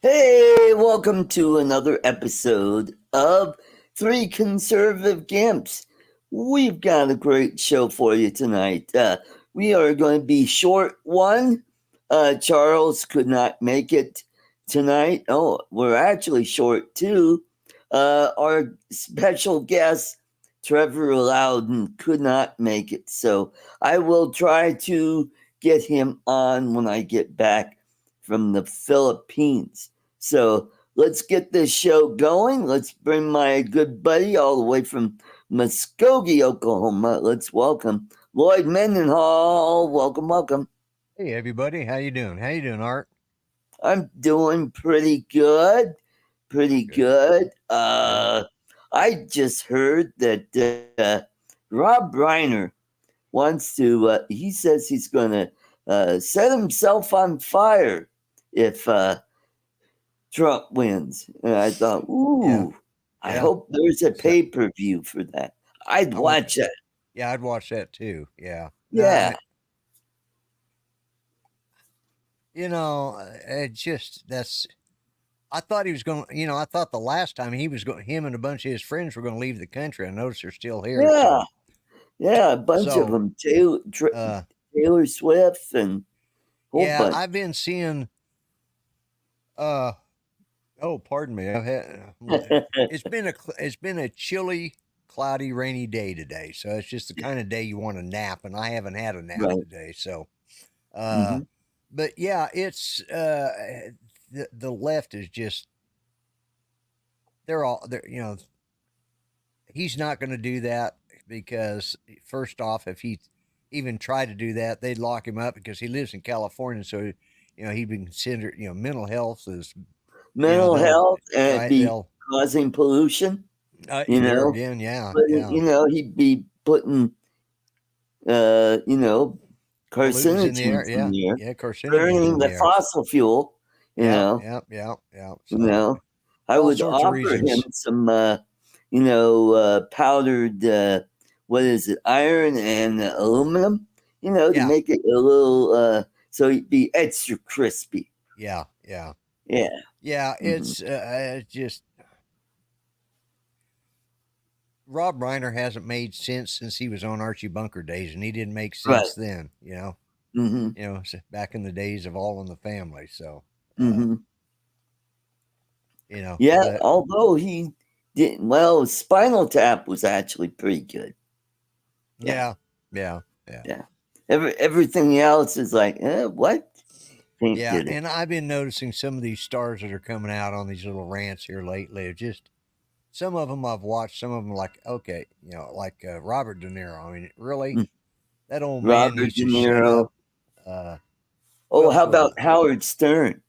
Hey, welcome to another episode of Three Conservative Gimps. We've got a great show for you tonight. We are going to be short one. Charles could not make it tonight. Oh, we're actually short two. Our special guest, Trevor Louden, could not make it. So I will try to get him on when I get back from the Philippines. So let's get this show going. Let's bring my good buddy all the way from Muskogee, Oklahoma. Let's welcome Lloyd Mendenhall. Welcome, welcome. Hey everybody, how you doing? How you doing, Art? I'm doing pretty good. Pretty Good, good. good. I just heard that Rob Reiner wants to, he says he's going to set himself on fire if Trump wins. And I thought, Yeah, ooh, I yeah. hope there's a So pay-per-view for that. I'd I want, watch that. yeah, I'd watch that too. Yeah. No, Yeah. it just that's. I thought he was going. I thought the last time he was going, him and a bunch of his friends were going to leave the country. I noticed they're still here. Yeah. Yeah. A bunch of So, them. uh, Taylor Swift and a whole yeah, bunch. I've been seeing. Uh, oh, pardon me. I've had. It's been a chilly, cloudy, rainy day today. So it's just the kind of day you want to nap, and I haven't had a nap Right. today. So, uh, Hmm. but yeah, it's the left is just they're he's not going to do that because first off, if he even tried to do that, they'd lock him up because he lives in California. So he'd be considered mental health is Mental they'll health and right be they'll causing pollution, you there know. again, yeah, But, yeah. he'd be putting, uh, you know, Pollutants in the carcinogens air, in yeah, the air, yeah, carcinogens burning in the the air. fossil fuel, you Yeah, know. yeah, yeah, yeah. You So know, I all would sorts of offer him reasons. some, powdered, what is it, iron and aluminum, to Yeah, make it a little, so it'd be extra crispy. yeah, yeah, Yeah. yeah. Hmm. It's just Rob Reiner hasn't made sense since he was on Archie Bunker days, and he didn't make Right. sense then. Hmm. Back in the days of All in the Family. So, Hmm. Yeah. but Although he didn't, well, Spinal Tap was actually pretty good. Yeah. yeah, yeah, yeah, Yeah. Everything else is like, what? Can't yeah. get it. And I've been noticing some of these stars that are coming out on these little rants here lately. Are just some of them I've watched. Some of them like okay, like Robert De Niro. I mean, really, Mm. that old man Robert needs De to shut Niro. up. Uh, who Oh, else how was about it? Howard Stern?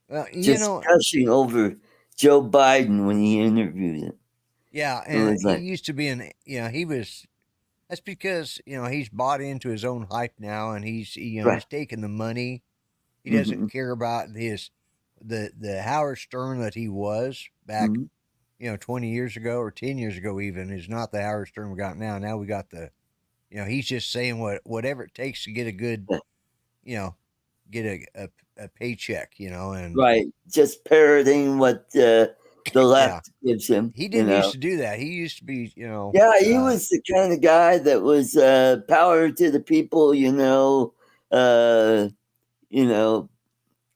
Well, Just gushing over Joe Biden when he interviewed him. yeah, It and was he like, used to be he was. That's because he's bought into his own hype now, and right. he's taking the money. He Hmm. doesn't care about the Howard Stern that he was back Hmm. 20 years ago or 10 years ago even is not the Howard Stern we got now. Now we got he's just saying whatever it takes to get a good you know get a paycheck and Right. Just parroting what the yeah, left gives him, he didn't used to do that. He used to be Yeah, he was the kind of guy that was power to the people, uh, you know,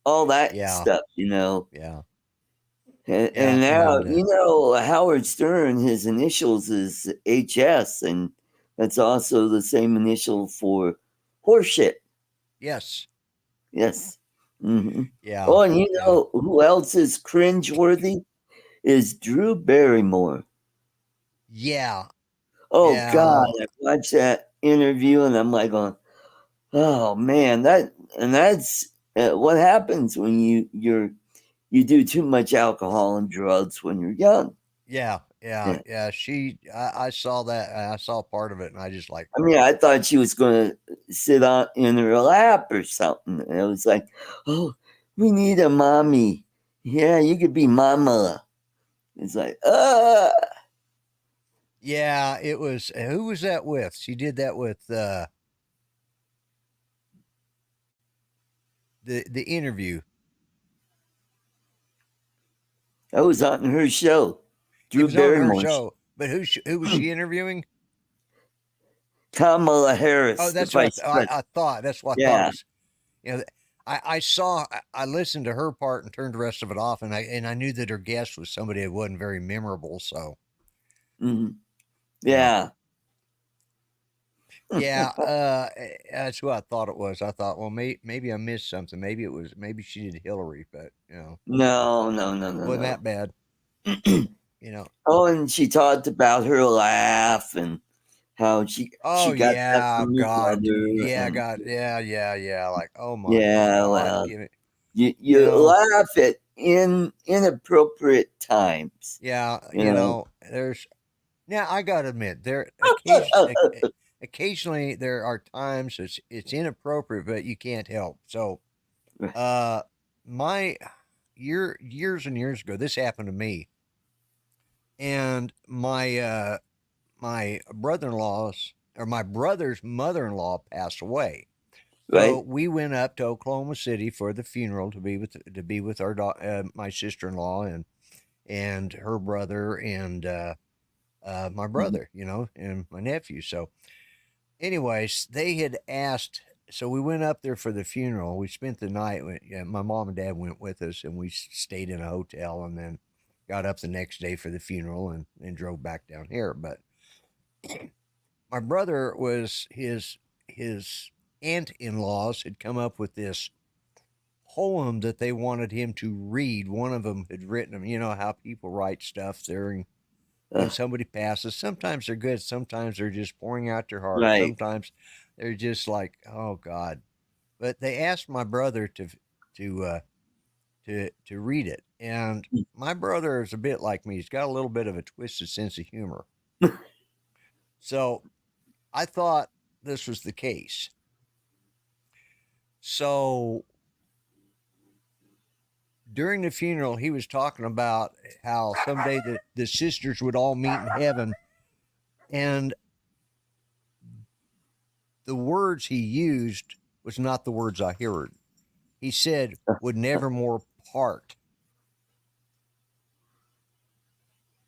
all that yeah, stuff. yeah, And yeah, now, and Howard Stern, his initials is HS, and that's also the same initial for horseshit. yes, Yes. Hmm. yeah, Oh, and yeah, who else is cringeworthy? Is Drew Barrymore. yeah, Oh God, yeah. I watched that interview and I'm like going, oh man, that's what happens when you do too much alcohol and drugs when you're young. Yeah, yeah, Yeah. yeah. I saw that. I saw part of it, and I just like, I mean, I thought she was going to sit on in her lap or something. And it was like, oh, we need a mommy. Yeah, you could be mama. It's like, yeah. It was who was that with? She did that with the interview. I was on her show. It Drew was on her Barrymore. show, but who was she interviewing? Kamala Harris, Oh, the that's what vice president. I thought. That's what I thought Yeah. it was. You know, I listened to her part and turned the rest of it off, and I knew that her guest was somebody that wasn't very memorable. So, Mhm. Yeah. yeah, that's who I thought it was. I thought, well, maybe I missed something. Maybe she did Hillary, but No. wasn't that bad. You know. Oh, and she talked about her laugh and how she Oh got that yeah, from her God, brother. yeah, And God, yeah. Like, oh my yeah, God, well, give it. you laugh at inappropriate times. Yeah, there's now I gotta admit occasionally there are times it's inappropriate, but you can't help. So, my years and years ago, this happened to me, and my brother-in-law's or my brother's mother-in-law passed away. So Right? we went up to Oklahoma City for the funeral to be with our my sister-in-law and her brother and my brother, and my nephew. So, anyways, they had asked. So we went up there for the funeral. We spent the night. My mom and dad went with us, and we stayed in a hotel, and then got up the next day for the funeral and drove back down here. But my brother was his aunt-in-laws had come up with this poem that they wanted him to read. One of them had written them. You know how people write stuff during when somebody passes. Sometimes they're good. Sometimes they're just pouring out their heart. Right. Sometimes they're just like, oh God. But they asked my brother to read it, and my brother is a bit like me. He's got a little bit of a twisted sense of humor. So I thought this was the case. So during the funeral, he was talking about how someday the sisters would all meet in heaven. And the words he used was not the words I heard. He said, would nevermore part.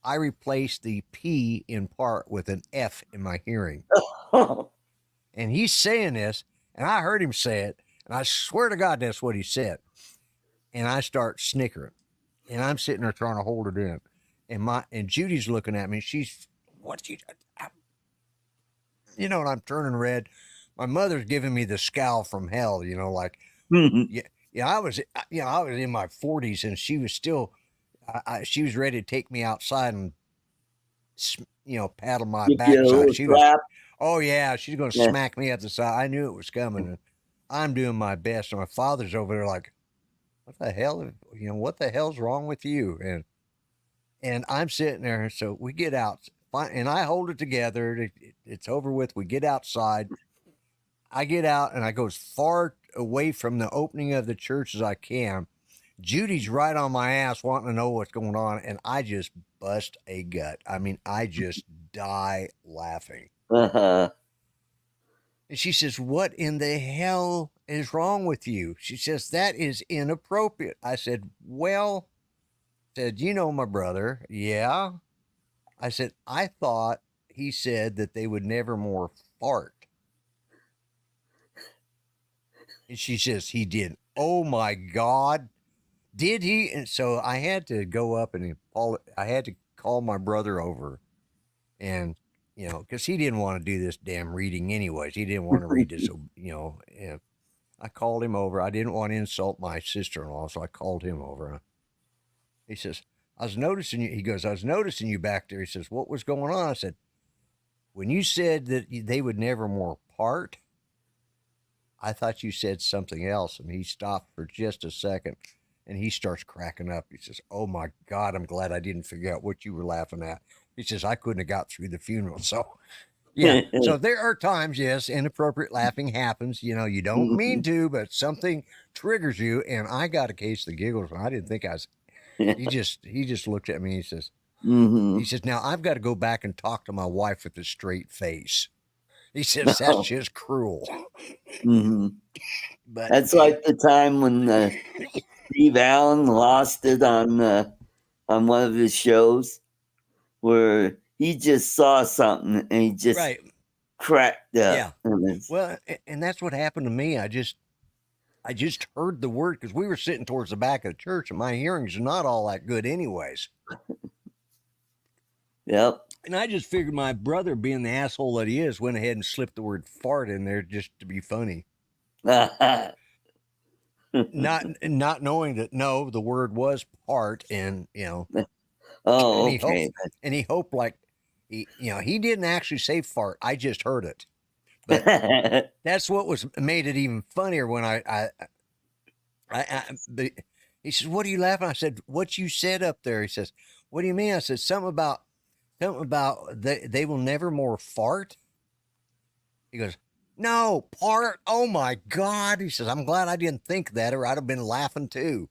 I replaced the P in part with an F in my hearing. And he's saying this, and I heard him say it, and I swear to God that's what he said. And I start snickering. And I'm sitting there trying to hold it in. And Judy's looking at me. She's, what you, and I'm turning red. My mother's giving me the scowl from hell, like, I was in my 40s, and she was still, she was ready to take me outside and, paddle my backside. She was, oh yeah, she's going to smack me up the side. I knew it was coming, and I'm doing my best. And my father's over there like, what the hell, what the hell's wrong with you? And I'm sitting there. So we get out, and I hold it together. It's over with. We get outside. I get out, and I go as far away from the opening of the church as I can. Judy's right on my ass wanting to know what's going on, and I just bust a gut. I mean, I just die laughing. And she says, what in the hell is wrong with you? She says, that is inappropriate. I said, well, my brother. Yeah. I said, I thought he said that they would never more fart. And she says, he did. Oh my God. Did he? And so I had to go up and I had to call my brother over and, because he didn't want to do this damn reading anyways. He didn't want to read this, and I called him over. I didn't want to insult my sister-in-law, so I called him over. He says, I was noticing you. He goes, I was noticing you back there. He says, what was going on? I said, when you said that they would never more part, I thought you said something else. And he stopped for just a second, and he starts cracking up. He says, oh my God, I'm glad I didn't figure out what you were laughing at. He says, I couldn't have got through the funeral. So, yeah. So there are times, yes, inappropriate laughing happens. You don't mean to, but something triggers you. And I got a case of the giggles, and I didn't think I was. He just looked at me. And he says, now I've got to go back and talk to my wife with a straight face. He says, that's just cruel. But that's like the time when Steve Allen lost it on on one of his shows where he just saw something and he just Right. cracked up. Yeah. Well, and that's what happened to me. I just heard the word because we were sitting towards the back of the church, and my hearing's not all that good, anyways. Yep. And I just figured my brother, being the asshole that he is, went ahead and slipped the word fart in there just to be funny. not knowing that the word was part, and Oh, and okay. He hoped like he didn't actually say fart. I just heard it. But that's what made it even funnier when he says, "What are you laughing?" I said, "What you said up there." He says, "What do you mean?" I said, something about they will never more fart. He goes, "No, part. Oh my God." He says, "I'm glad I didn't think that, or I'd have been laughing too."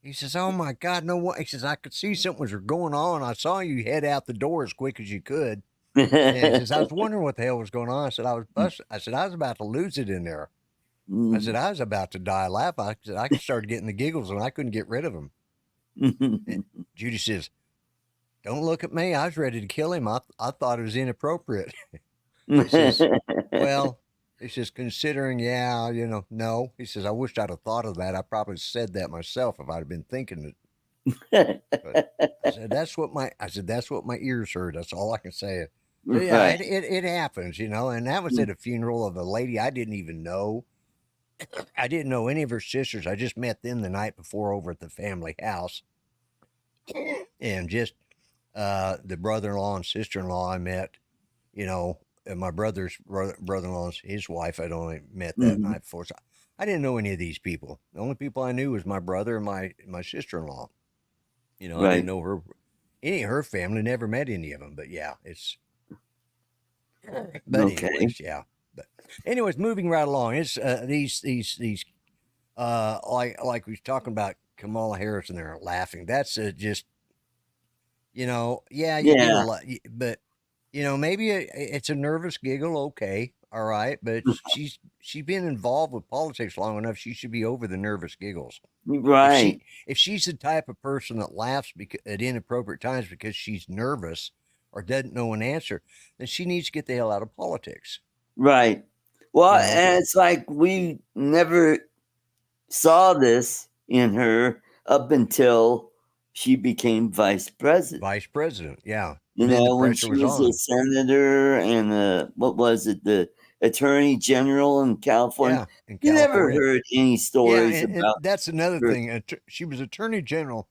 He says, "Oh my God, no what?" He says, "I could see something was going on. I saw you head out the door as quick as you could." And he says, "I was wondering what the hell was going on." I said, "I was busted." I said, "I was about to lose it in there." I said, "I was about to die laughing." I said, "I started getting the giggles and I couldn't get rid of them." And Judy says, "Don't look at me. I was ready to kill him. I thought it was inappropriate." He says, "Well," he says, "considering, no." He says, "I wished I'd have thought of that. I probably said that myself if I'd have been thinking it." But I said, that's what my ears heard. That's all I can say. So yeah, Right. it happens, and that was at a funeral of a lady I didn't even know. I didn't know any of her sisters. I just met them the night before over at the family house. And just the brother-in-law and sister-in-law I met, and my brother's brother-in-law's his wife I'd only met that night before. So I didn't know any of these people. The only people I knew was my brother and my sister-in-law. I Right. didn't know any of her family, never met any of them. But yeah, Okay. anyways, yeah. But anyways, moving right along, it's these like we was talking about Kamala Harris and they're laughing. That's just you get a Yeah. lot, but maybe it's a nervous giggle. Okay, all right, but she's been involved with politics long enough. She should be over the nervous giggles. Right. If she's the type of person that laughs at inappropriate times because she's nervous or doesn't know an answer, then she needs to get the hell out of politics. Right. Well, and it's like we never saw this in her up until she became vice president. Vice president, yeah. You Then the know, when pressure she was was a on. senator and what was it, the attorney general in California? Yeah, in You never California. heard any Yeah, stories and about that's another her. thing. She was attorney general,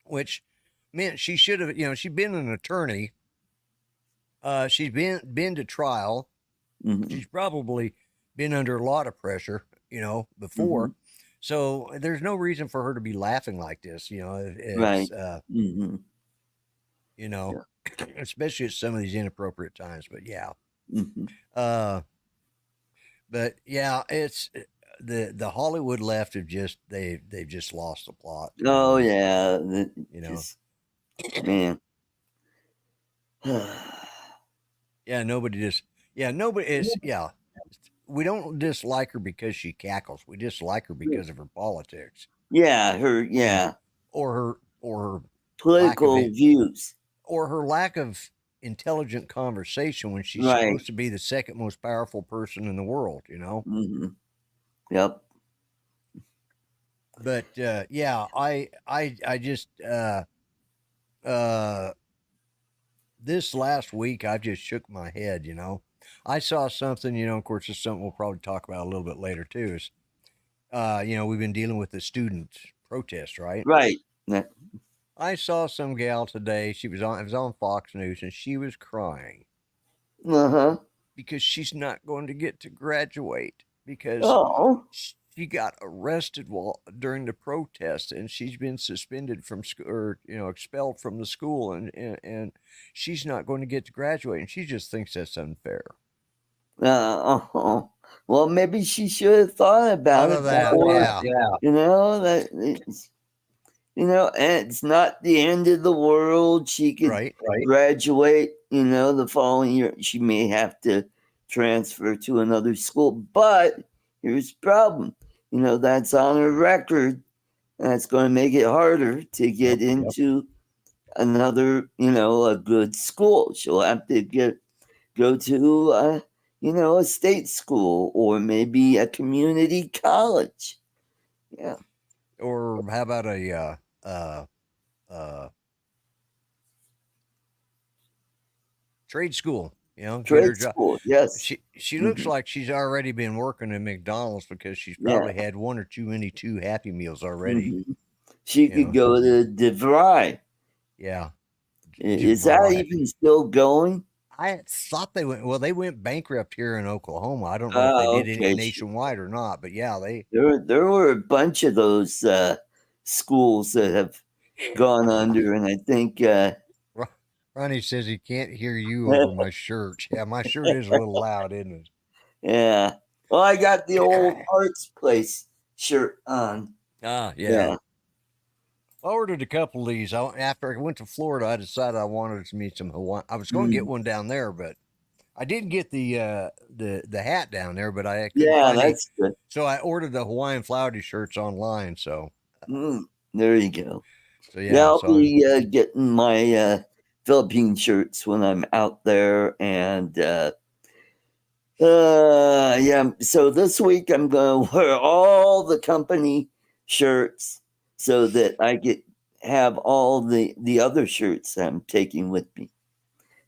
which meant she should have, she'd been an attorney. She's been to trial. Mhm. She's probably been under a lot of pressure, before. Mhm. So there's no reason for her to be laughing like this, Right. it's, Mhm. Yeah. especially at some of these inappropriate times. But yeah, Mhm. but yeah, it's the Hollywood left have just they've just lost the plot. Oh yeah. Just, man. Yeah, nobody is. Yeah, we don't dislike her because she cackles. We dislike her because of her politics. Yeah, Or her political views. or her lack of intelligent conversation when she's Right. supposed to be the second most powerful person in the world. Mm-hmm. Yep. But yeah, I just this last week I just shook my head. I saw something. Of course, it's something we'll probably talk about a little bit later too. Is we've been dealing with the student protest, right? Right. I saw some gal today. It was on Fox News, and she was crying Uh-huh. because she's not going to get to graduate because Oh. she got arrested during the protest, and she's been suspended from school or expelled from the school, and she's not going to get to graduate, and she just thinks that's unfair. Well, maybe she should have thought about it before. Yeah. That it's, and it's not the end of the world. She could Right. graduate. The following year she may have to transfer to another school. But here's the problem. That's on her record That's going to make it harder to get Yep. into another, a good school. She'll have to go to, a state school or maybe a community college. Yeah. Or how about a uh, trade school? Get her Trade job. school. Yes. She looks Hmm. like she's already been working at McDonald's because she's Yeah. probably had one or too many two Happy Meals already. Hmm. She You could know, go to DeVry. yeah. Is that DeVry. even still going? I thought they went. Well, they went bankrupt here in Oklahoma. I don't know if they did it Okay. nationwide or not, but yeah, they. There were a bunch of those schools that have gone under, and I think Ron- Ronnie says he can't hear you over my shirt. Yeah, my shirt is a little loud, isn't yeah. Well, I got the old it? Arts Place shirt on. Yeah. Yeah. I ordered a couple of these. After I went to Florida, I decided I wanted to meet some Hawaiian. I was going to get Mm. one down there, but I did get the hat down there, but I couldn't Yeah, find any. that's good. So I ordered the Hawaiian Flowery shirts online. Mm. There you go. So Yeah, yeah. I'll So I'm be getting my Philippine shirts when I'm out there, and yeah. So this week I'm going to wear all the company shirts so that I get have all the other shirts I'm taking with me.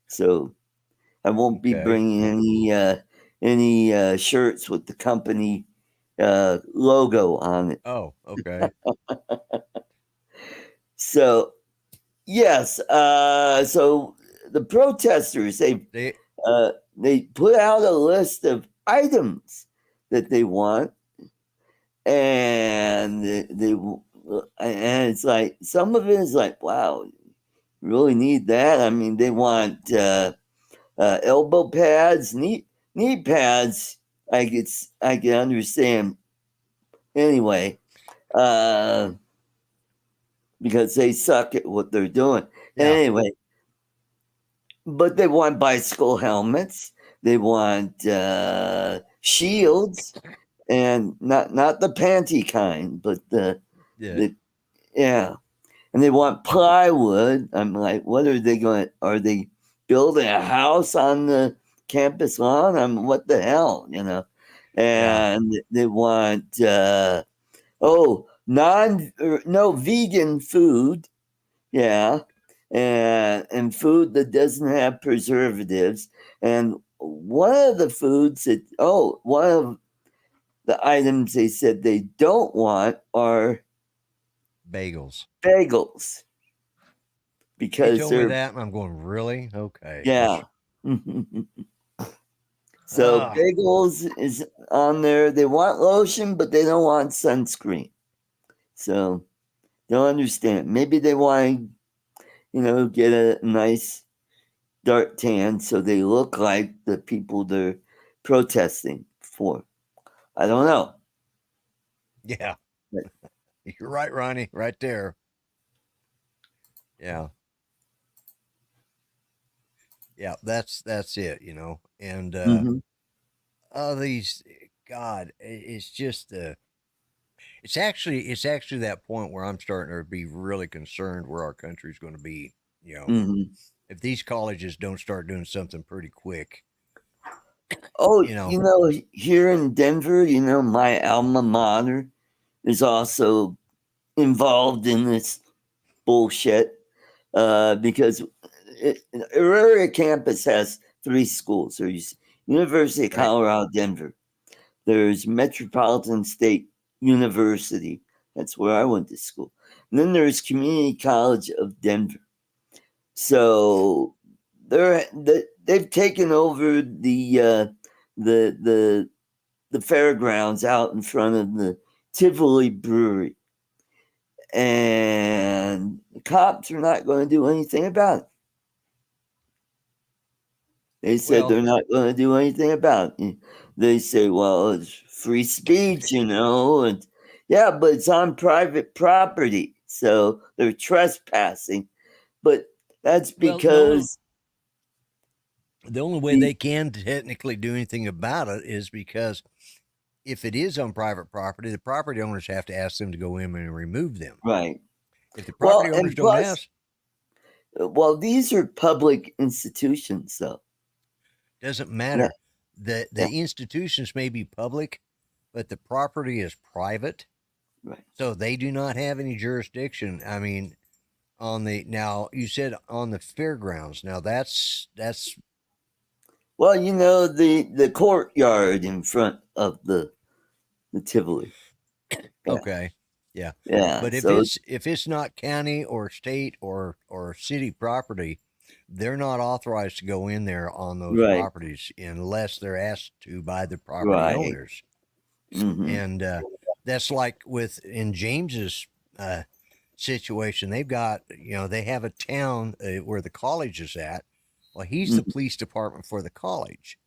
So I won't be okay. bringing any shirts with the company logo on it. Oh, okay. So yes, so the protesters They they put out a list of items that they want, and and it's like some of it is like, wow, you really need that. I mean, they want elbow pads, knee pads. I can understand anyway, uh, because they suck at what they're doing. yeah Anyway, but they want bicycle helmets. They want shields, and not the panty kind, but yeah the yeah. And they want plywood. I'm like, what are they going? Are they building a house on the campus lawn? What the hell, yeah And they want no vegan food, yeah, and food that doesn't have preservatives. And one of the items they said they don't want are bagels. bagels They because told me they're that, and I'm going really okay. yeah. So Ah, bagels is on there. They want lotion, but they don't want sunscreen. So don't understand. Maybe they want to, get a nice dark tan so they look like the people they're protesting for. I don't know. yeah, But, you're right, Ronnie. Right there. Yeah, yeah. That's it. And mhm, these God, it's just it's actually that point where I'm starting to be really concerned where our country's going to be. mhm. If these colleges don't start doing something pretty quick, Oh, you know. here in Denver, my alma mater is also involved in this bullshit because Aurora campus has three schools. There's University of Right. Colorado, Denver. There's Metropolitan State University. That's where I went to school. And then there's Community College of Denver. So they've taken over the the the fairgrounds out in front of the Tivoli Brewery, and the cops are not going to do anything about it. They said Well, they're not going to do anything about it. They say, well, it's free speech, and yeah, but it's on private property, so they're trespassing. But that's well, because the only way the they can technically do anything about it is because if it is on private property, the property owners have to ask them to go in and remove them. Right. If the Well, property owners and don't plus, ask, well, these are public institutions, though. doesn't Yeah. matter. The Yeah. institutions may be public, but the property is private, Right. so they do not have any jurisdiction. I mean, now you said on the fairgrounds. Now that's Well, the courtyard in front of the Tivoli. Yeah. okay. Yeah. Yeah. But So if it's not county or state or city property, they're not authorized to go in there on those right. properties unless they're asked to by the property Right. owners. Hmm. And that's like in James's situation. They've got, they have a town where the college is at. Well, he's the police department for the college.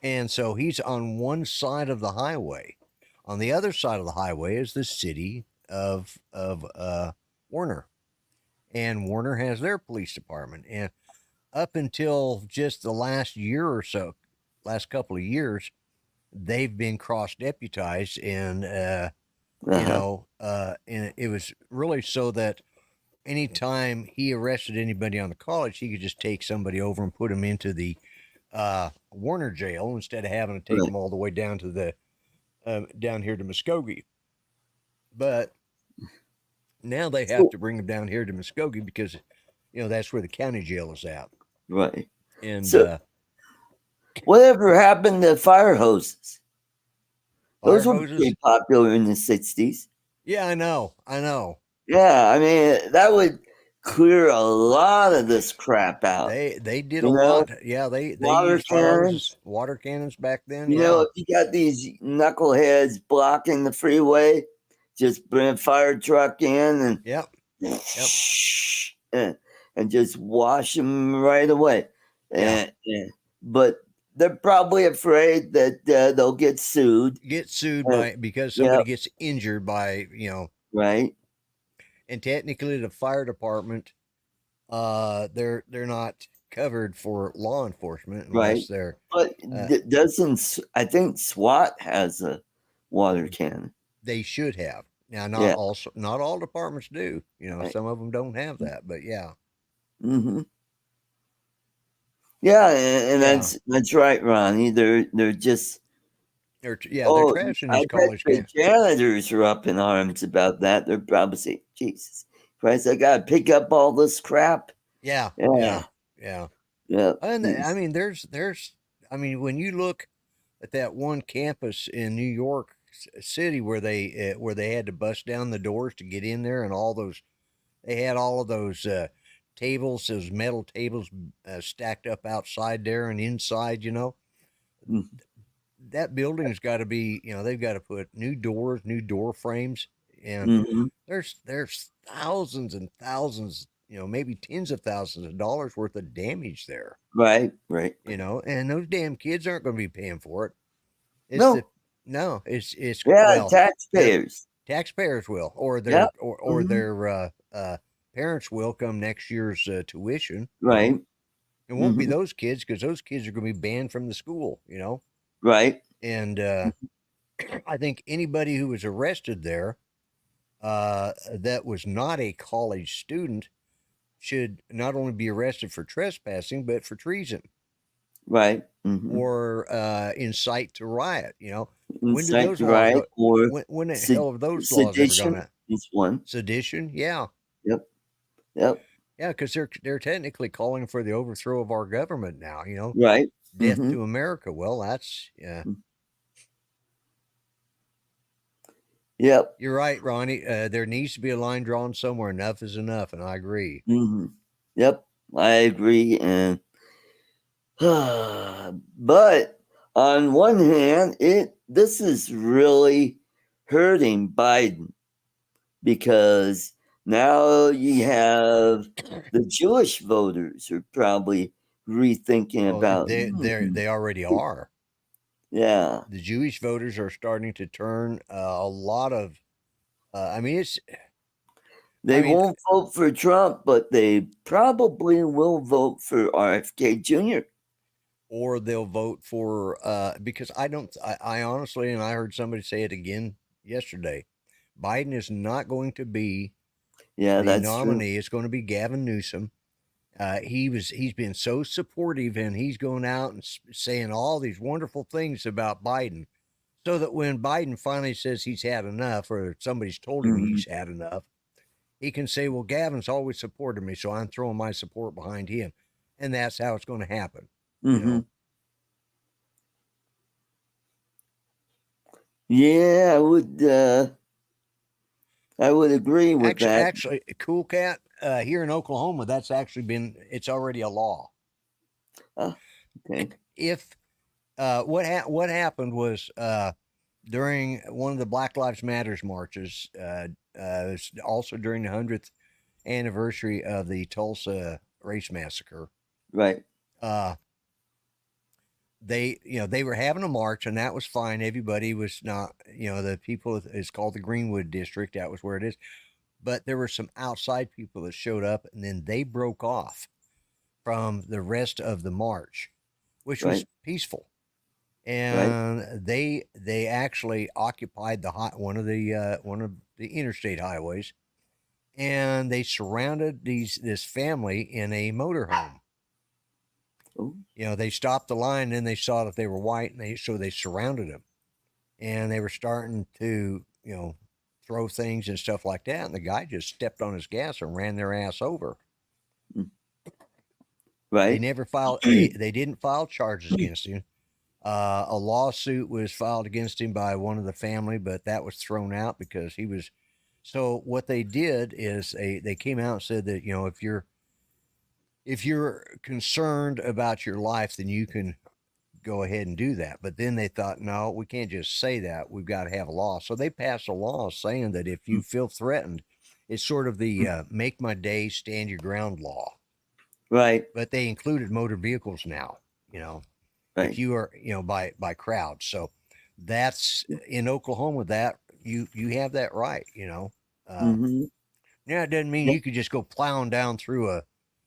And so he's on one side of the highway. On the other side of the highway is the city of Warner. And Warner has their police department. And up until just the last year or so, last couple of years, they've been cross-deputized. And, and it was really so that anytime he arrested anybody on the college, he could just take somebody over and put them into the Warner jail instead of having to take Right. them all the way down to the down here to Muskogee. But now they have to bring them down here to Muskogee because that's where the county jail is at. Right. And So, whatever happened to fire hoses? Those were pretty popular in the 60s. Yeah, I know. Yeah, I mean, that would clear a lot of this crap out. They did a lot. Yeah, they used water cannons back then. If you got these knuckleheads blocking the freeway, just bring a fire truck in and and just wash them right away. But they're probably afraid that they'll get sued. Because somebody gets injured by right. And technically, the fire department, they're not covered for law enforcement unless they're. But doesn't I think SWAT has a water cannon? They should have. Now, not all departments do. Some of them don't have that, but yeah. Mm-hmm. Yeah, and that's right, Ronnie. They're just. They're trashing these college kids. The janitors are up in arms about that. They're probably saying, Jesus Christ, I got to pick up all this crap. Yeah. Yeah. And when you look at that one campus in New York City where they had to bust down the doors to get in there, and they had all of those tables, those metal tables stacked up outside there and inside, Mm-hmm. That building has got to be, they've got to put new doors, new door frames, and there's thousands and thousands, maybe tens of thousands of dollars worth of damage there. Right. And those damn kids aren't going to be paying for it. It's taxpayers. Taxpayers will, or their their parents will come next year's tuition. Right. It won't be those kids because those kids are going to be banned from the school. Right. And I think anybody who was arrested there that was not a college student should not only be arrested for trespassing, but for treason. Right. Or incite to riot. When did those laws or when the hell have those laws ever gone out? Is one. Sedition? Yeah. Yep. Yeah, because they're technically calling for the overthrow of our government now, Right. Death to America. Well, that's Yep. You're right, Ronnie. There needs to be a line drawn somewhere. Enough is enough, and I agree. Yep, I agree. And but on one hand, this is really hurting Biden because now you have the Jewish voters are probably rethinking about. They already are. Yeah, the Jewish voters are starting to turn a lot of. They won't vote for Trump, but they probably will vote for RFK Jr. or they'll vote for because I honestly, and I heard somebody say it again yesterday, Biden is not going to be Yeah, the that's true. nominee. It's going to be Gavin Newsom. He's been so supportive, and he's going out and saying all these wonderful things about Biden, so that when Biden finally says he's had enough, or somebody's told him Hmm. he's had enough, he can say, "Well, Gavin's always supported me, so I'm throwing my support behind him," and that's how it's going to happen. You Hmm. know. Yeah, I would agree with that. Actually, Cool Cat, here in Oklahoma, that's actually it's already a law. Oh, okay. If what happened was during one of the Black Lives Matters marches, also during the 100th anniversary of the Tulsa race massacre, Right. uh, they were having a march, and that was fine. Everybody was not, the people, it's called the Greenwood District. That was where it is. But there were some outside people that showed up, and then they broke off from the rest of the march, which was Right. peaceful. Right. And they actually occupied one of the interstate highways, and they surrounded this family in a motorhome. Oh. They stopped the line, and they saw that they were white, and they surrounded them, and they were starting to throw things and stuff like that, and the guy just stepped on his gas and ran their ass over. They Right. never filed. They didn't file charges against him. A lawsuit was filed against him by one of the family, but that was thrown out because he was. So what they did is they came out and said that if you're concerned about your life, then you can go ahead and do that. But then they thought, no, we can't just say that. We've got to have a law. So they passed a law saying that if you feel threatened, it's sort of the make my day, stand your ground law. Right. But they included motor vehicles now, if Right. you are, by crowds. So that's in Oklahoma, that you have that right, Hmm. Yeah, it doesn't mean Yeah. you could just go plowing down through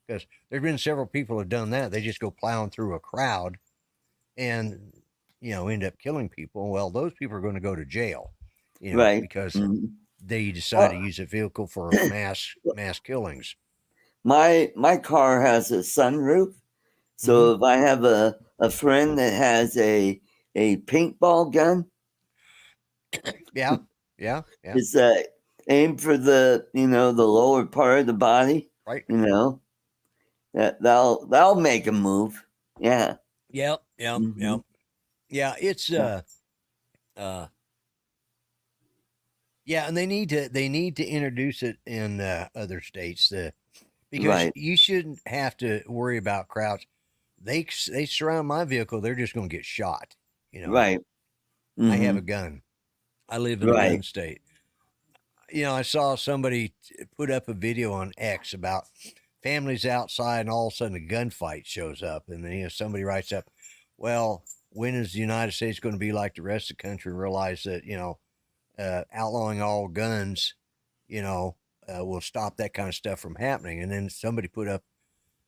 because there's been several people have done that. They just go plowing through a crowd and end up killing people. Well, those people are going to go to jail, Right. because Hmm. they decide to Well, use a vehicle for mass killings. my car has a sunroof, Hmm. so if I have a friend that has a paintball gun, Yeah, yeah, yeah. it's aimed for the lower part of the body. Right. You know that'll make a move. Yeah. Yep. Yep. Hmm. Yep. Yeah. It's Yeah. uh yeah, and they need to introduce it in other states, because Right. you shouldn't have to worry about crowds. They surround my vehicle, they're just going to get shot. You know, Right. I have Hmm. a gun. I live in a Right. gun state. I saw somebody put up a video on X about families outside, and all of a sudden a gunfight shows up, and then somebody writes up, "Well, when is the United States going to be like the rest of the country and realize that outlawing all guns, will stop that kind of stuff from happening?" And then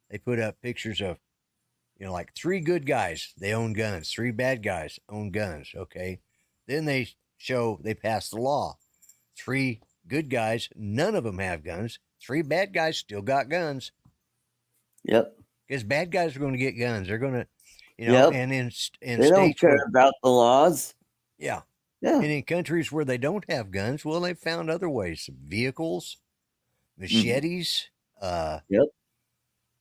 they put up pictures of like three good guys, they own guns, three bad guys own guns. Okay, then they pass the law. Three good guys, none of them have guns. Three bad guys still got guns, Yep. because bad guys are going to get guns. They're going to, Yep. and in They don't states care where, about the laws. yeah, Yeah. and in countries where they don't have guns, well, they've found other ways: vehicles, Hmm. machetes, uh, Yep.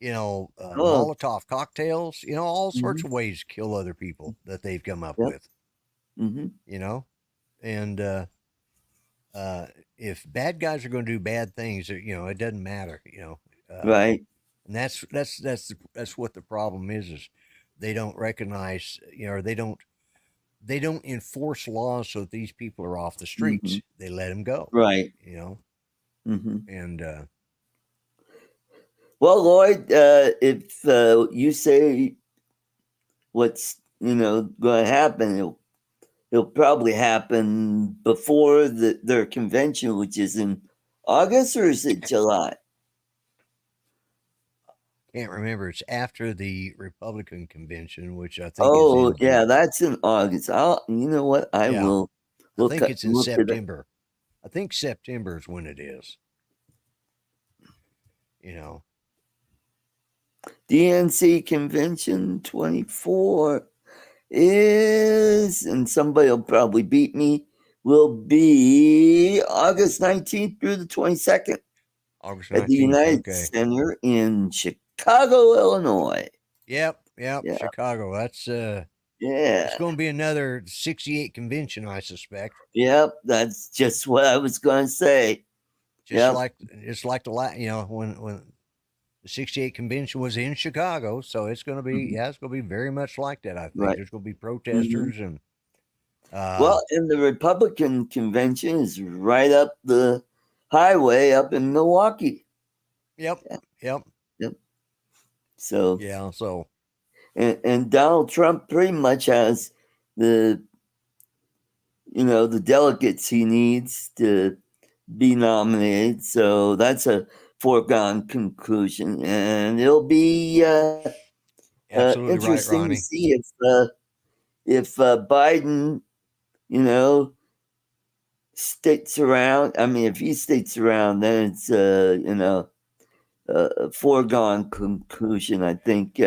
Oh. Molotov cocktails, all sorts Hmm. of ways to kill other people that they've come up Yep. with, Hmm. you know, and uh, if bad guys are going to do bad things, it doesn't matter, Right. and that's what the problem is they don't recognize, or they don't enforce laws so that these people are off the Hmm. streets. They let them go, Right. you know, Hmm. and Well, Lloyd, if you say what's going to happen, it'll probably happen before their convention, which is in August, or is it July? can't remember. It's after the Republican convention, which I think is Oh, in yeah, that's in August. You know what? I yeah, will I think it's in look at it. September. I think September is when it is. You know, DNC Convention 24 is, and somebody will probably beat me, will be August 19th through the 22nd August at the 19th. United Okay. Center in Chicago, Illinois. Yep. Yeah, Chicago. That's it's yeah, going to be another 68 convention, I suspect. yep. That's just what I was going to say. Just Yep. like when the 68 convention was in Chicago, so it's going to be Mhm. it's going to be very much like that. I think Right. there's going to be Mhm. protesters and Well, and the Republican convention is right up the highway up in Milwaukee. yep, Yeah, yep, yep. So, yeah. So and Donald Trump pretty much has the the delegates he needs to be nominated. So that's a foregone conclusion, and it'll be absolutely right, interesting to Ronnie. see if Biden, you know, sticks around. I mean, if he sticks around, then it's a foregone conclusion. I think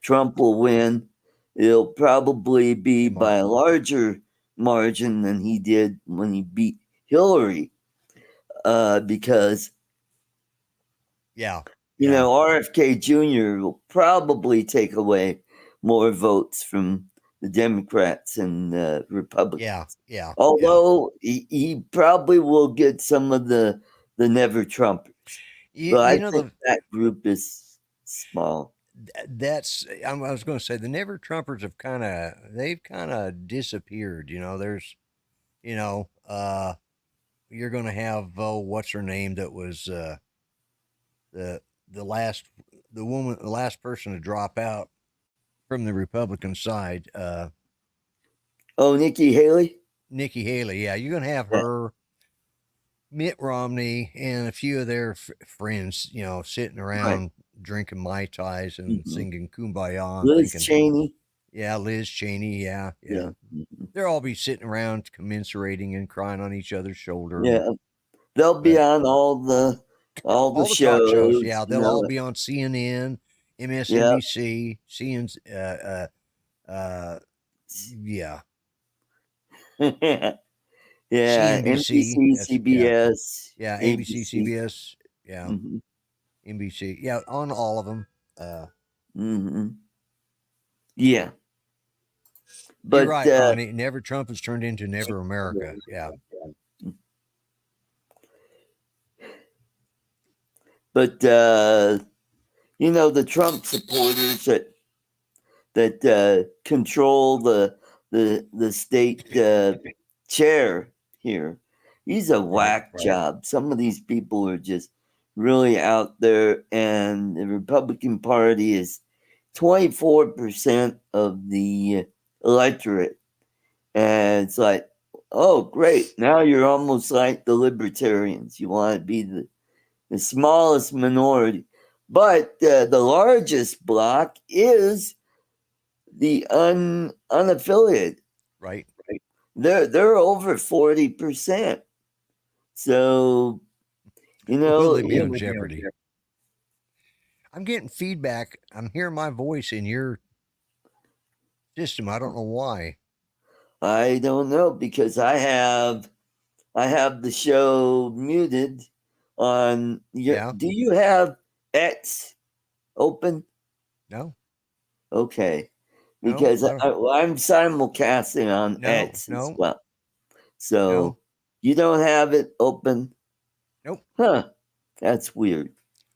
Trump will win. It'll probably be Hey, by Mark. a larger margin than he did when he beat Hillary, because Yeah, yeah, RFK Jr. will probably take away more votes from the Democrats and Republicans. yeah, yeah, yeah. Although he probably will get some of the never Trumpers, but I You know think that group is small. that's I was going to say the Never Trumpers they've kind of disappeared. You know, there's you know you're going to have what's her name that was the the last the last person to drop out from the Republican side, Oh, Nikki Haley. Nikki Haley. Yeah, you're going to have Yeah, her, Mitt Romney, and a few of their friends, sitting right. around drinking Mai Tais and Hmm. singing Kumbaya and Liz thinking, Cheney. yeah, Liz Cheney, yeah, Yeah, yeah. They'll all be sitting around commiserating and crying on each other's shoulder. And, yeah. They'll be but on all the all the talk shows, shows. yeah, they'll all be on CNN, Yeah, MSNBC, uh, yeah, yeah. CNBC. NBC, That's yeah, CBS, yeah, ABC, ABC. CBS, yeah, Hmm. NBC, yeah, on all of them. Uh, Hmm. Yeah, you're but right, Ronnie. Never Trump has turned into Never America. Yeah, but the Trump supporters that control the state chair here. He's a right, whack job. Some of these people are just really out there, and the Republican Party is 24% of the electorate, and it's like, oh, great! Now you're almost like the Libertarians. You want to be the smallest minority, but the largest bloc is the unaffiliated. right. They're over 40%. So Will they be on Jeopardy? I'm getting feedback. I'm hearing my voice in your system. I don't know why. I don't know because I have the show muted on your. Yeah, Do you have X open? no, Okay, no, because I'm simulcasting on no, X as no, well. no, So you don't have it open, nope. huh? That's weird,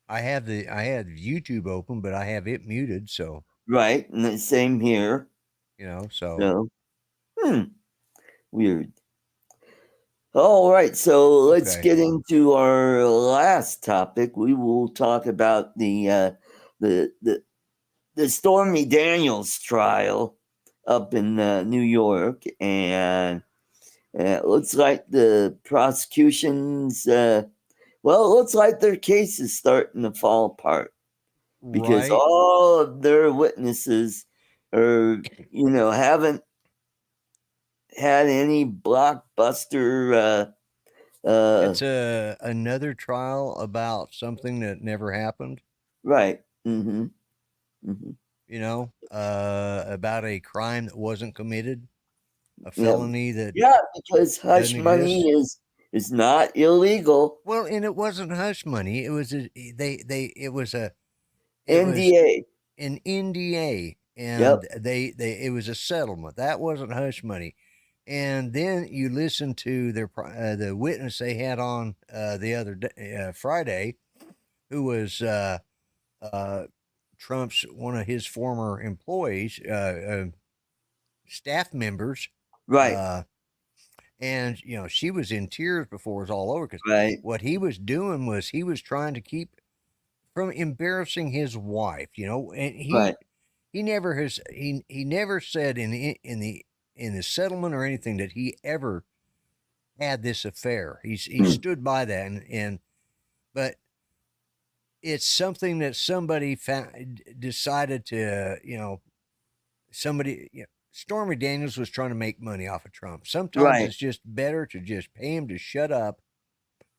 I had YouTube open, but I have it muted. So right? And the same here. so So weird. All right, so let's okay, get into our last topic. We will talk about the the the Stormy Daniels trial up in New York, and it looks like the prosecution's well, it looks like their case is starting to fall apart. because Right. all of their witnesses are, haven't had any blockbuster. It's another trial about something that never happened. Right. Mm-hmm. Mm-hmm. You know, about a crime that wasn't committed, a Yeah. felony that Yeah, because hush doesn't money exist. is not illegal. Well, and it wasn't hush money. It was it was NDA. an NDA, Yep. and it was a settlement. That wasn't hush money. And then you listen to the witness they had on the other day, Friday, who was Trump's one of his former employees, staff members, Right. uh, and she was in tears before it was all over because Right. what he was doing was he was trying to keep from embarrassing his wife, and Right. he never has he never said in the settlement or anything that he ever had this affair. He stood by that, and but it's something that somebody decided to somebody Stormy Daniels was trying to make money off of Trump. Sometimes Right. it's just better to just pay him to shut up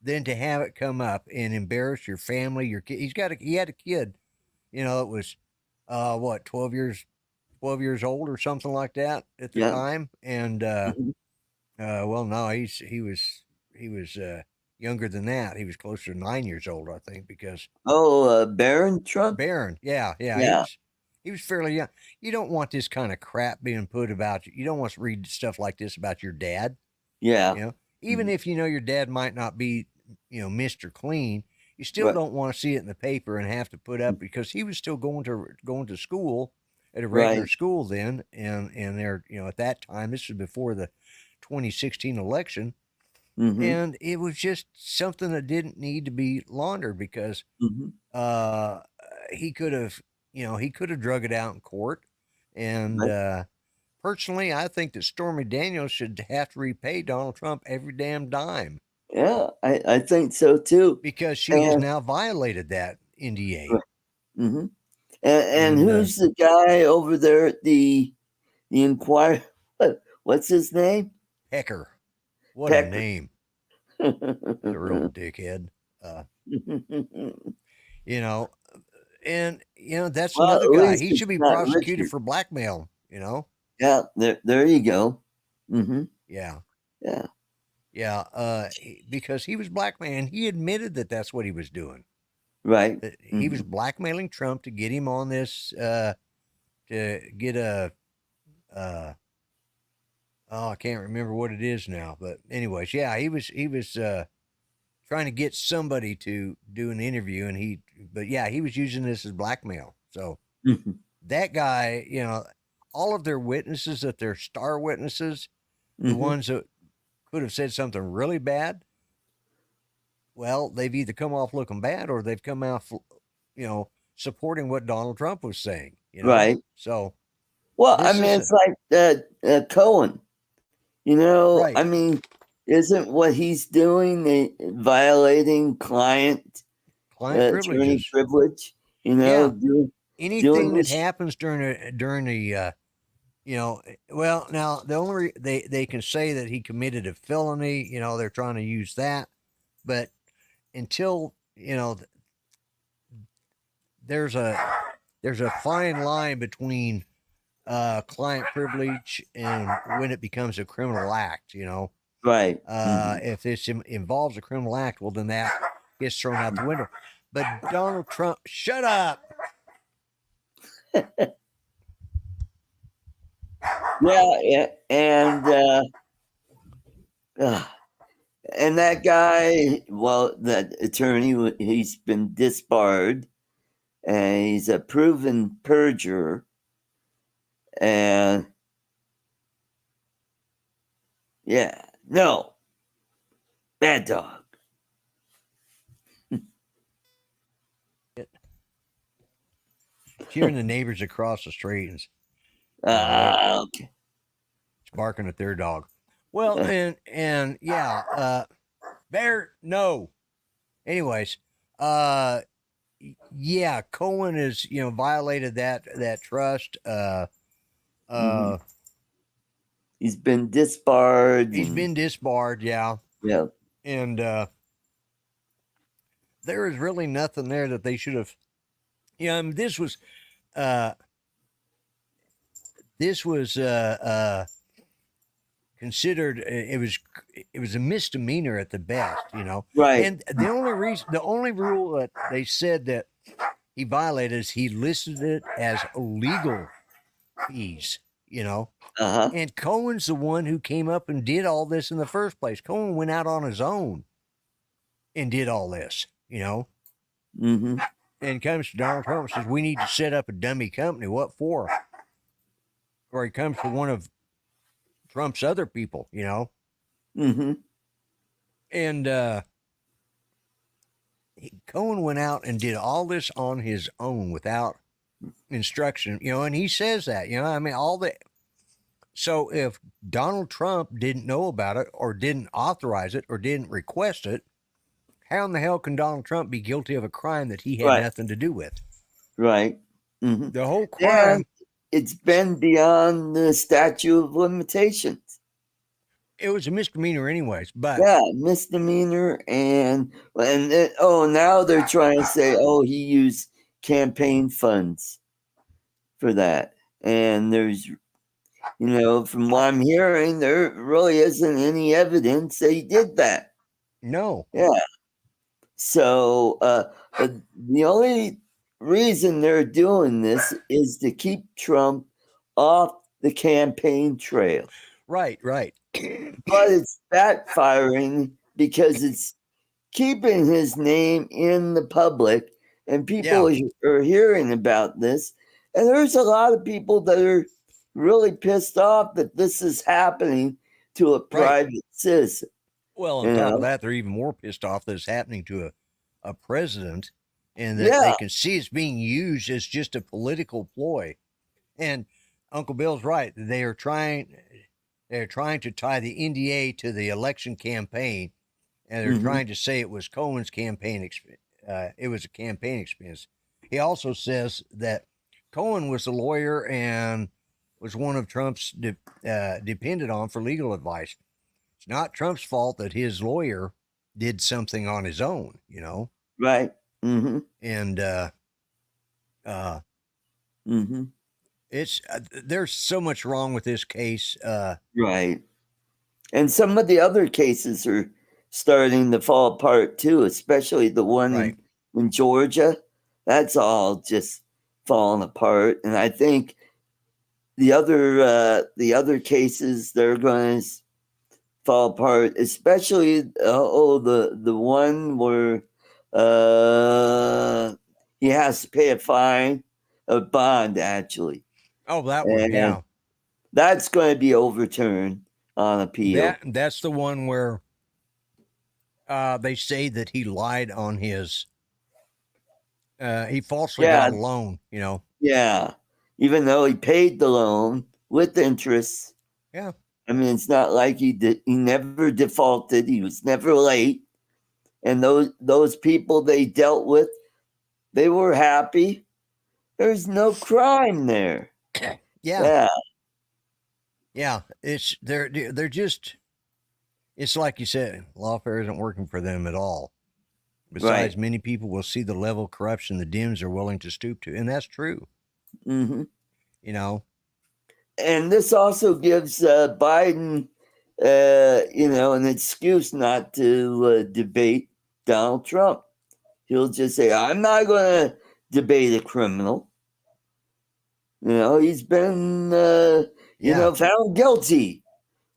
than to have it come up and embarrass your family, your kid. He had a kid, it was what 12 years old or something like that at the Yeah. time, and Mhm. well, no, he was younger than that. He was closer to 9 years old, I think, because Oh, Baron Trump. Barron, yeah, he Yeah. was he was fairly young. You don't want this kind of crap being put about you. You don't want to read stuff like this about your dad. Yeah. Even Mhm. if your dad might not be, Mr. Clean, you still Right. don't want to see it in the paper and have to put up because he was still going to school at a regular Right. school then, and there, at that time, this was before the 2016 election, Mm-hmm. and it was just something that didn't need to be laundered because Mm-hmm. uh, he could have, he could have drug it out in court, and Right. personally, I think that Stormy Daniels should have to repay Donald Trump every damn dime Yeah, I think so too. because she has And now violated that NDA. mm-hmm. And And who's the guy over there at the Inquirer? What's his name? Pecker, what a Pecker. name! He's a real dickhead. Uh, you know, and that's Well, another at guy. least He it's should be not prosecuted Richard. for blackmail. You know, Yeah, there you go. Mm-hmm. yeah, Yeah. yeah. Because he was blackmailing. He admitted that that's what he was doing. Right. That he Mm-hmm. was blackmailing Trump to get him on this. To get a. Oh, I can't remember what it is now. But anyways, yeah, he was trying to get somebody to do an interview, and but yeah, he was using this as blackmail. So Mm-hmm. that guy, all of their witnesses, that they're star witnesses, the Mm-hmm. ones that could have said something really bad, well, they've either come off looking bad or they've come out, supporting what Donald Trump was saying. Right. So Well, I this mean, is it's like Cohen. I right. mean, isn't what he's doing violating client Client attorney privileges. privilege? Yeah, Doing anything that this. happens during the well, now the only they can say that he committed a felony. They're trying to use that, but until there's a there's a fine line between client privilege and when it becomes a criminal act. Right. Mm-hmm. If this involves a criminal act, well, then that gets thrown out the window. But Donald Trump, shut up. Yeah, uh, and that guy, well, that attorney, he's been disbarred, and he's a proven perjurer, and yeah, no, bad dog. Hearing the neighbors across the street and they're Okay. barking at their dog. Well, and yeah, bear no. Anyways, yeah, Cohen has violated that trust. Mhm. He's been disbarred. He's been disbarred, yeah, Yeah. and there is really nothing there that they should have. I mean, uh, this was considered it was a misdemeanor at the best, Right. and the only rule that they said that he violated is he listed it as illegal fees, Uh-huh. and Cohen's the one who came up and did all this in the first place. Cohen went out on his own and did all this, Mm-hmm. and comes to Donald Trump and says we need to set up a dummy company. What for? Or he comes to one of Trump's other people, Mm-hmm. and Cohen went out and did all this on his own without instruction, and he says that, I mean, so if Donald Trump didn't know about it or didn't authorize it or didn't request it, how in the hell can Donald Trump be guilty of a crime that he had Right. nothing to do with? Right. Mm-hmm. The whole And crime, it's been beyond the statute of limitations. it was a misdemeanor anyways, but Yeah, misdemeanor and now they're trying to say, he used campaign funds for that. And there's, from what I'm hearing, there really isn't any evidence that he did that. no. Yeah. So the only reason they're doing this is to keep Trump off the campaign trail. Right. But it's backfiring because it's keeping his name in the public, and people are hearing about this. And there's a lot of people that are really pissed off that this is happening to a private citizen. Well, on top of that, they're even more pissed off that it's happening to a president, and that they can see it's being used as just a political ploy. And Uncle Bill's right. They're trying to tie the NDA to the election campaign, and they're trying to say it was Cohen's campaign. It was a campaign expense. He also says that Cohen was a lawyer and was one of Trump's depended on for legal advice. It's not Trump's fault that his lawyer did something on his own, Right. Mm-hmm. And it's there's so much wrong with this case. Right. And some of the other cases are starting to fall apart too, especially the one in Georgia. That's all just falling apart. And I think the other cases, they're going to fall apart, especially the one where he has to pay a bond actually. Oh, that one, yeah. That's going to be overturned on appeal. That's the one where they say that he lied on his he falsely got a loan, Yeah. Even though he paid the loan with interest. Yeah. I mean, it's not like he never defaulted. He was never late. And those people they dealt with, they were happy. There's no crime there. Yeah. It's they're just, it's like you said, lawfare isn't working for them at all. Besides, many people will see the level of corruption the Dems are willing to stoop to, and that's true. Mm-hmm. And this also gives Biden, an excuse not to debate Donald Trump. He'll just say, "I'm not going to debate a criminal." He's been, found guilty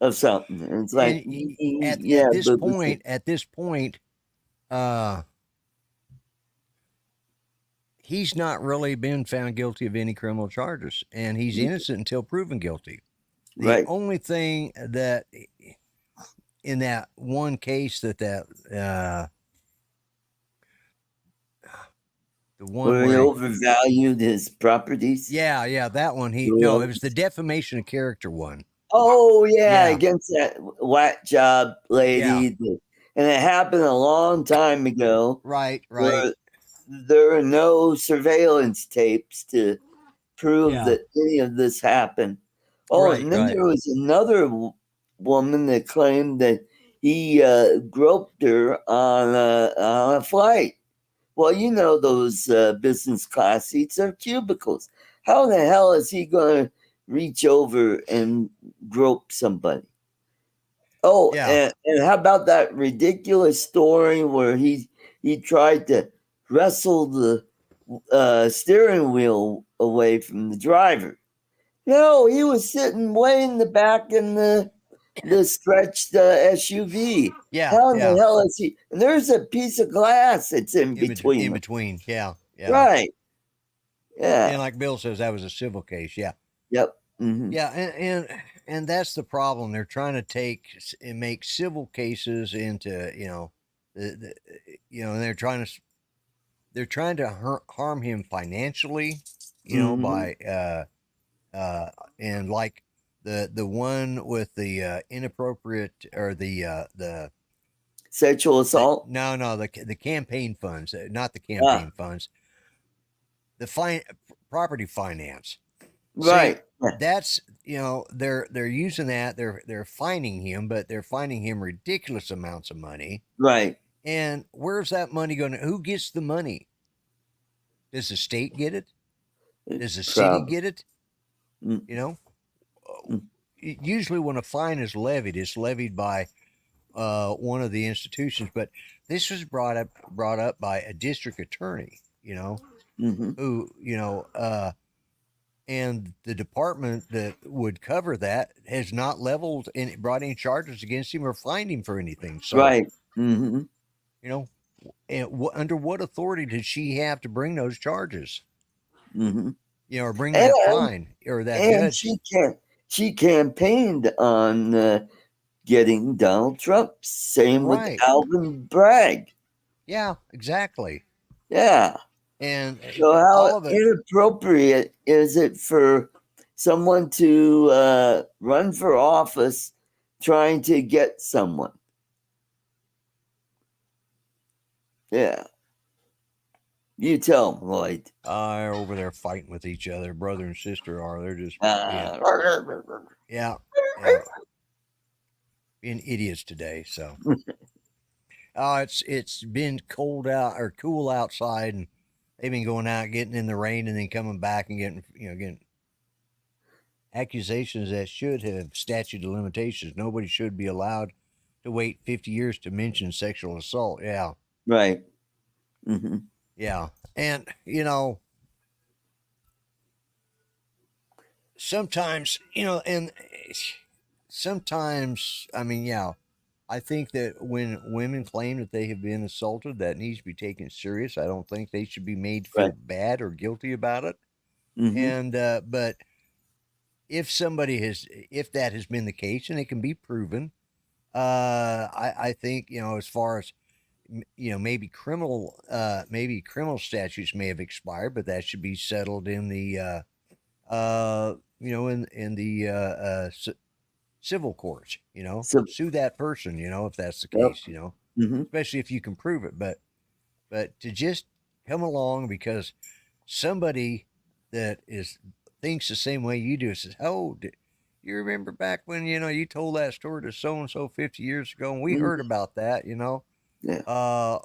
of something. And it's like, at this point, he's not really been found guilty of any criminal charges, and he's innocent until proven guilty. The only thing that in that one case the one where he overvalued his properties. Yeah, that one. It was the defamation of character one. Oh yeah, against that whack job lady, and it happened a long time ago. Right. there are no surveillance tapes to prove Yeah. that any of this happened. Oh, Right, and then right. there was another woman that claimed that he groped her on a flight. Well, you know those business class seats are cubicles. How the hell is he going to reach over and grope somebody? Oh, Yeah. and how about that ridiculous story where he tried to wrestle the steering wheel away from the driver? No, he was sitting way in the back in the stretched SUV. Yeah. How in the Yeah. hell is he? And there's a piece of glass that's in between In them. between. Yeah. Yeah. Right. Yeah. And like Bill says, that was a civil case. Yeah. Yep. Mm-hmm. Yeah. And that's the problem. They're trying to take and make civil cases into, and they're trying to harm him financially, Mm-hmm. by, and like the one with the inappropriate or the Sexual assault. no the campaign funds, not the Ah, campaign funds, the property finance. See, right. Yeah. that's they're using that, they're fining him, but they're fining him ridiculous amounts of money. Right. And where's that money going to? Who gets the money? Does the state get it? Does the city Problem. get it? Mm, You know, mm, usually when a fine is levied, it's levied by one of the institutions. But this was brought up by a district attorney. mm-hmm. Who and the department that would cover that has not leveled and brought any charges against him or fined him for anything. So Right. Mm-hmm. you know, under what authority did she have to bring those charges? Mm-hmm. Or bring And that fine or that and judge? she campaigned on getting Donald Trump. Same with Right. Alvin Bragg. Yeah, exactly. Yeah. And So how all of it. inappropriate is it for someone to run for office trying to get someone? Yeah. You tell them, Lloyd. Are over there fighting with each other. Brother and sister are. They're just Uh, yeah, being idiots today. So it's been cold out or cool outside, and they've been going out, getting in the rain, and then coming back and getting accusations that should have statute of limitations. Nobody should be allowed to wait 50 years to mention sexual assault. Yeah, right. Mm-hmm. yeah, and sometimes and sometimes, I mean, yeah, I think that when women claim that they have been assaulted, that needs to be taken serious. I don't think they should be made to feel Right. bad or guilty about it. Mm-hmm. And but if that has been the case and it can be proven, I think as far as maybe criminal statutes may have expired, but that should be settled in the in the civil courts. So, Sue that person. If that's the yep. case. Mm-hmm. Especially if you can prove it. But to just come along because somebody that thinks the same way you do says, "Oh, you remember back when you told that story to so and so 50 years ago, and we Mm-hmm. heard about that." Yeah.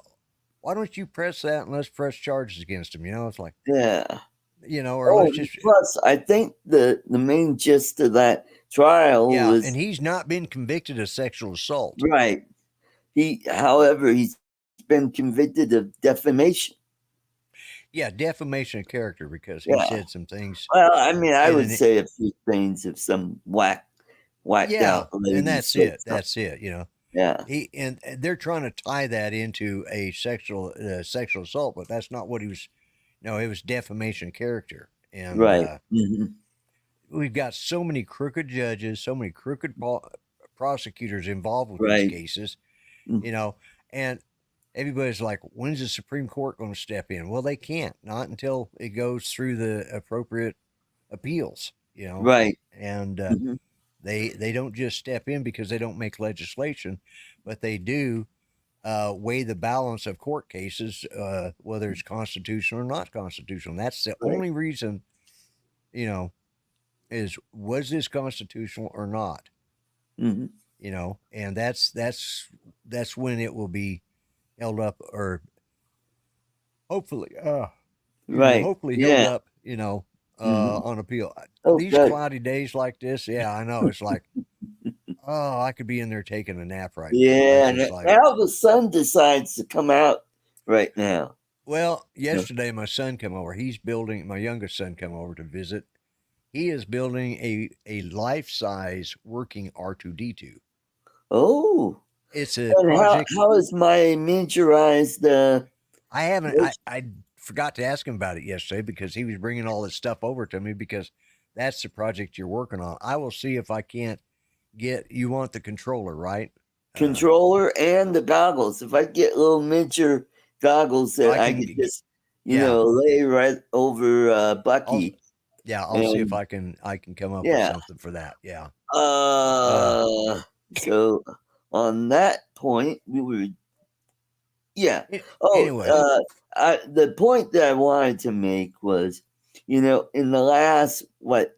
Why don't you press that and let's press charges against him? It's like, Yeah. or let's just Plus, I think the main gist of that trial was and he's not been convicted of sexual assault. right. However, he's been convicted of defamation. Yeah, defamation of character because he Yeah. said some things. Well, I mean, I And would then say a few things if some whacked Yeah, out lady and that's said it. something. That's it. Yeah. And they're trying to tie that into a sexual assault, but that's not what he was. No, it was defamation of character, and Right. Mm-hmm. we've got so many crooked judges, so many crooked prosecutors involved with Right. these cases, Mm-hmm. and everybody's like, when's the Supreme Court going to step in? Well, they can't, not until it goes through the appropriate appeals, Right. and Mm-hmm. they don't just step in because they don't make legislation, but they do weigh the balance of court cases, whether it's constitutional or not constitutional. That's the Right. only reason, is was this constitutional or not? Hmm. And that's when it will be held up, or hopefully, Right. hopefully held Yeah. up, Hmm. on appeal. Oh, These good. cloudy days like this, yeah, I know. It's like, oh, I could be in there taking a nap right now. Yeah. It's just like, Now the sun decides to come out right now. well, Yeah. yesterday my son came over. He's building. My youngest son come over to visit. He is building a life size working R2D2. Oh. It's a And project. how is my miniaturized I haven't. version? I forgot to ask him about it yesterday because he was bringing all this stuff over to me because that's the project you're working on. I will see if I can't get. You want the controller, right? Controller and the goggles? If I get little miniature goggles So that I I can. could just, Yeah. lay right over I'll. Bucky. Yeah. I'll see if And I can come up with yeah. something for that. Yeah. Uh. Uh so on that point we were, yeah. Oh, Anyway. the point that I wanted to make was, in the last,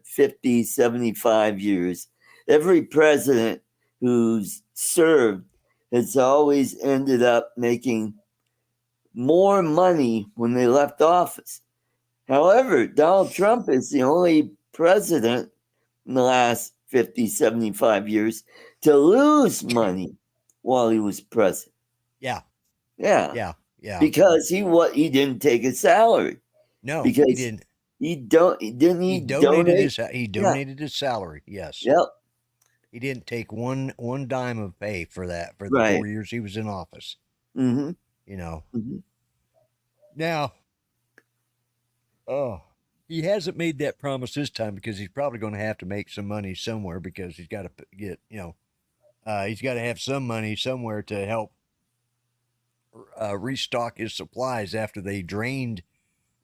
50, 75 years, every president who's served has always ended up making more money when they left office. However, Donald Trump is the only president in the last 50, 75 years to lose money while he was president. Yeah. Yeah. Yeah. Yeah. Because he didn't take a salary. No, he Because didn't. he donate? He Yeah. donated his salary. Yes. Yep. He didn't take one dime of pay for that for the Right. 4 years he was in office. Mm-hmm. You know. Mm-hmm. Now, oh, he hasn't made that promise this time because he's probably going to have to make some money somewhere because he's got to get he's got to have some money somewhere to help restock his supplies after they drained,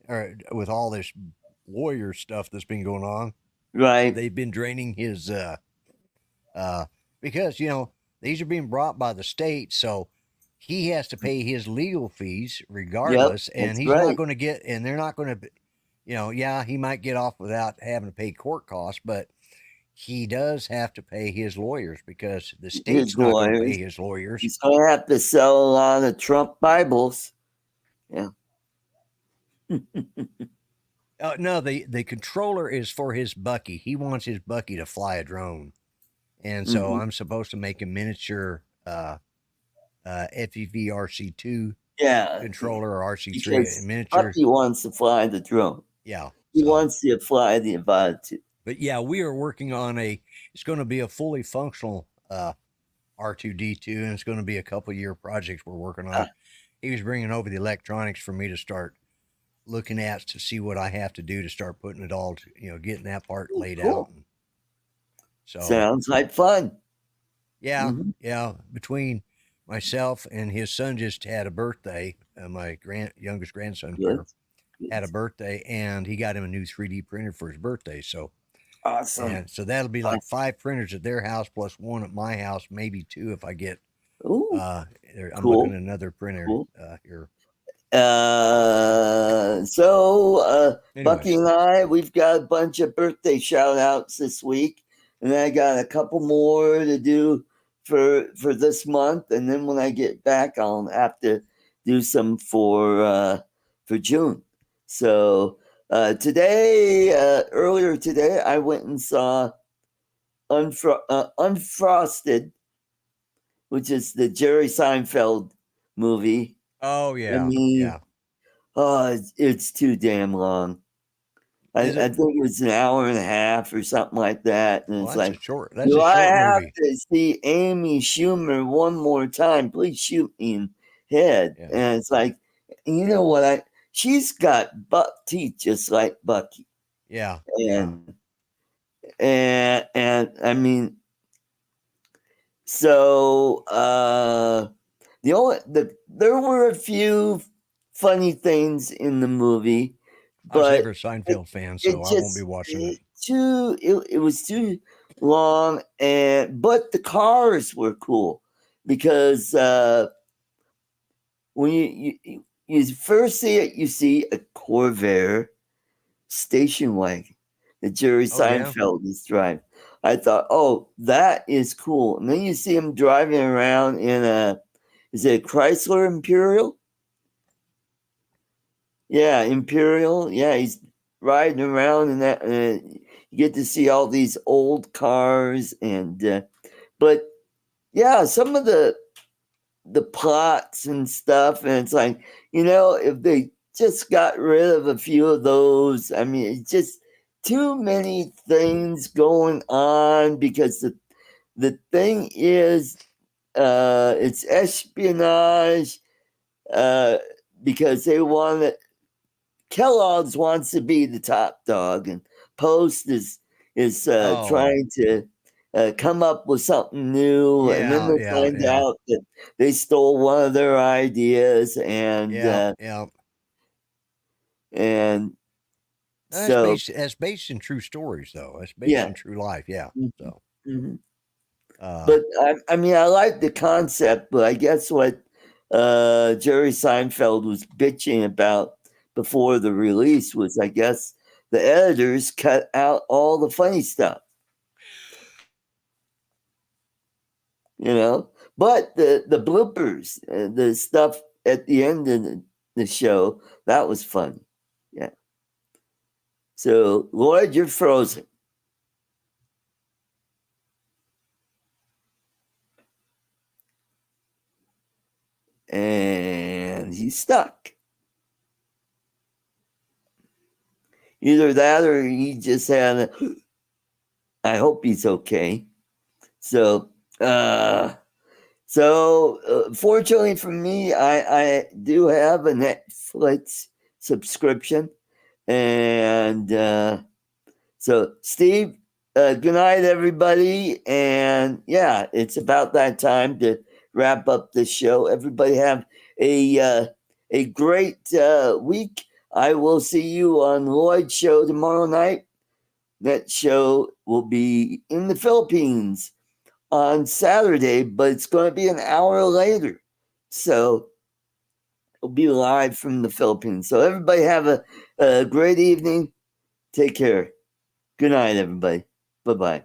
or with all this lawyer stuff that's been going on. Right. They've been draining his because these are being brought by the state, so he has to pay his legal fees regardless, and That's he's not right. going to get, and they're not going to, yeah, he might get off without having to pay court costs, but he does have to pay his lawyers because the state's His not going to pay lawyers. his lawyers. He's going to have to sell a lot of Trump Bibles. Yeah. No, the controller is for his Bucky. He wants his Bucky to fly a drone, and so Mhm. I'm supposed to make a miniature FEV RC2 Yeah. controller or RC3 Because miniature. Bucky wants to fly the drone. Yeah, He so, wants to fly the Avata. but yeah, we are working on it's going to be a fully functional R2D2, and it's going to be a couple year project we're working on. He was bringing over the electronics for me to start looking at to see what I have to do to start putting it all, getting that part laid Cool. out. And so Sounds like fun. yeah, Mhm. yeah. Between myself and his son just had a birthday. My youngest grandson Good. had a birthday, and he got him a new 3D printer for his birthday. So Awesome. and so that'll be like 5 printers at their house plus 1 at my house, maybe 2 if I get. Ooh. I'm Cool. looking at another printer Cool. here. Bucky and I, we've got a bunch of birthday shout outs this week, and I got a couple more to do for this month, and then when I get back, I'll have to do some for June. So earlier today, I went and saw Unfrosted, which is the Jerry Seinfeld movie. Oh yeah, I mean, yeah. Oh, it's too damn long. I think it was an hour and a half or something like that. And it's like, that's do a I short have movie. to see Amy Schumer one more time? Please shoot me in head. Yeah. And it's like, you know what? She's got buck teeth just like Bucky. Yeah. And I mean, so there were a few funny things in the movie, but I was never a Seinfeld fan, so I won't be watching it. It was too long, but the cars were cool because when you first see it, you see a Corvair station wagon that Jerry Oh, yeah. Seinfeld is driving. I thought, oh, that is cool. And then you see him driving around in is it a Chrysler Imperial? Yeah, Imperial. Yeah, he's riding around in that. You get to see all these old cars, and but yeah, some of the plots and stuff, and it's like, if they just got rid of a few of those, I mean, it's just too many things going on, because the thing is, it's espionage, because they want it. Kellogg's wants to be the top dog, and Post is Oh. trying to come up with something new, and then they find out that they stole one of their ideas, and and so that's based in true stories, though. That's based yeah, in true life. Yeah. So, mm-hmm. But I mean, I like the concept, but I guess what Jerry Seinfeld was bitching about before the release was, I guess, the editors cut out all the funny stuff. But the bloopers, the stuff at the end of the show, that was fun. Yeah. So, Lloyd, you're frozen. And he's stuck. Either that, or he just had I hope he's okay. So, fortunately for me, I do have a Netflix subscription, and so Steve, good night, everybody, and yeah, it's about that time to wrap up this show. Everybody have a great week. I will see you on Lloyd's show tomorrow night. That show will be in the Philippines on Saturday, but it's going to be an hour later. So it'll be live from the Philippines. So everybody have a great evening. Take care. Good night, everybody. Bye-bye.